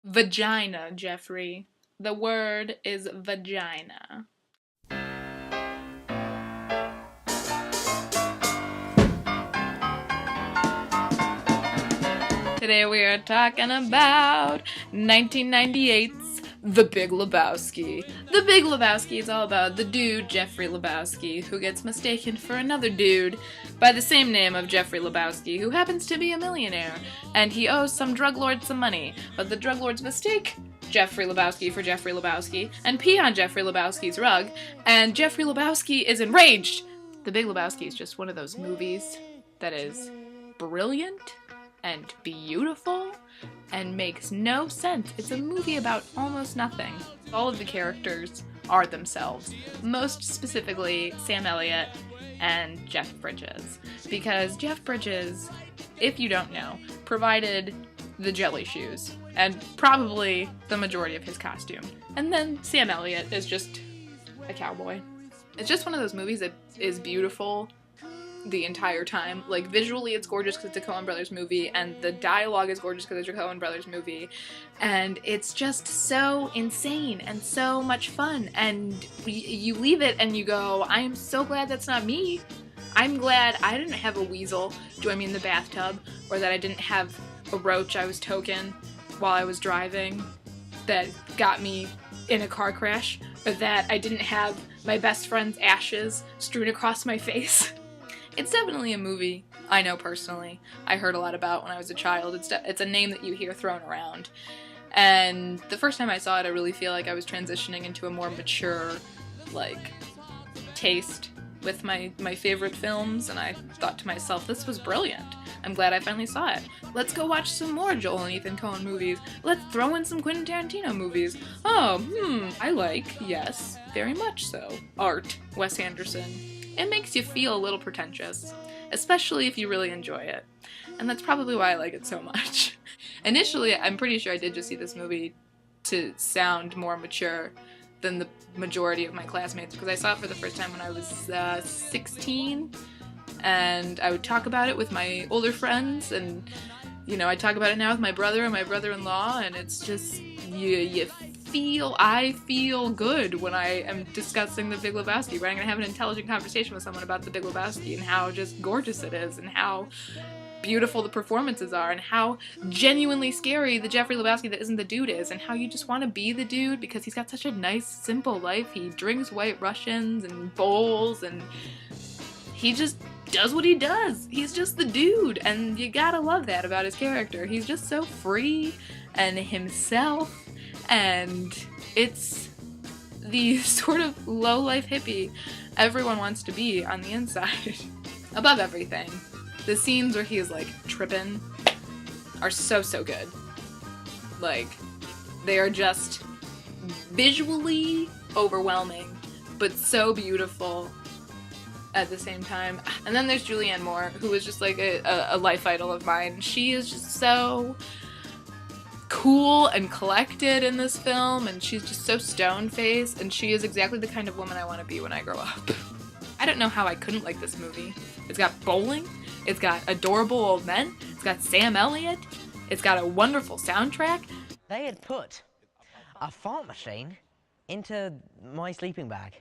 Vagina, Jeffrey. The word is vagina. Today we are talking about 1998's The Big Lebowski. The Big Lebowski is all about the dude, Jeffrey Lebowski, who gets mistaken for another dude by the same name of Jeffrey Lebowski, who happens to be a millionaire, and he owes some drug lord some money, but the drug lords mistake Jeffrey Lebowski for Jeffrey Lebowski and pee on Jeffrey Lebowski's rug, and Jeffrey Lebowski is enraged. The Big Lebowski is just one of those movies that is brilliant and beautiful and makes no sense. It's a movie about almost nothing. All of the characters are themselves, most specifically Sam Elliott and Jeff Bridges, because Jeff Bridges, if you don't know, provided the jelly shoes and probably the majority of his costume. And then Sam Elliott is just a cowboy. It's just one of those movies that is beautiful the entire time. Like, visually it's gorgeous because it's a Coen Brothers movie, and the dialogue is gorgeous because it's a Coen Brothers movie, and it's just so insane and so much fun, and you leave it and you go, I am so glad that's not me. I'm glad I didn't have a weasel join me in the bathtub, or that I didn't have a roach I was token while I was driving that got me in a car crash, or that I didn't have my best friend's ashes strewn across my face. It's definitely a movie I know personally. I heard a lot about when I was a child. It's a name that you hear thrown around. And the first time I saw it, I really feel like I was transitioning into a more mature, like, taste with my favorite films, and I thought to myself, this was brilliant. I'm glad I finally saw it. Let's go watch some more Joel and Ethan Coen movies. Let's throw in some Quentin Tarantino movies. I like, yes, very much so, art, Wes Anderson. It makes you feel a little pretentious, especially if you really enjoy it. And that's probably why I like it so much. Initially, I'm pretty sure I did just see this movie to sound more mature than the majority of my classmates, because I saw it for the first time when I was 16, and I would talk about it with my older friends, and, you know, I talk about it now with my brother and my brother-in-law, and it's just, I feel good when I am discussing The Big Lebowski, but I'm gonna have an intelligent conversation with someone about The Big Lebowski and how just gorgeous it is, and how beautiful the performances are, and how genuinely scary the Jeffrey Lebowski that isn't the dude is, and how you just want to be the dude because he's got such a nice, simple life. He drinks White Russians and bowls, and he just does what he does. He's just the dude, and you gotta love that about his character. He's just so free and himself, and it's the sort of low-life hippie everyone wants to be on the inside. Above everything, the scenes where he's, like, tripping are so good. Like, they are just visually overwhelming, but so beautiful at the same time. And then there's Julianne Moore, who is just, like, a life idol of mine. She is just so cool and collected in this film, and she's just so stone-faced, and she is exactly the kind of woman I want to be when I grow up. I don't know how I couldn't like this movie. It's got bowling, it's got adorable old men, it's got Sam Elliott, it's got a wonderful soundtrack. They had put a fart machine into my sleeping bag.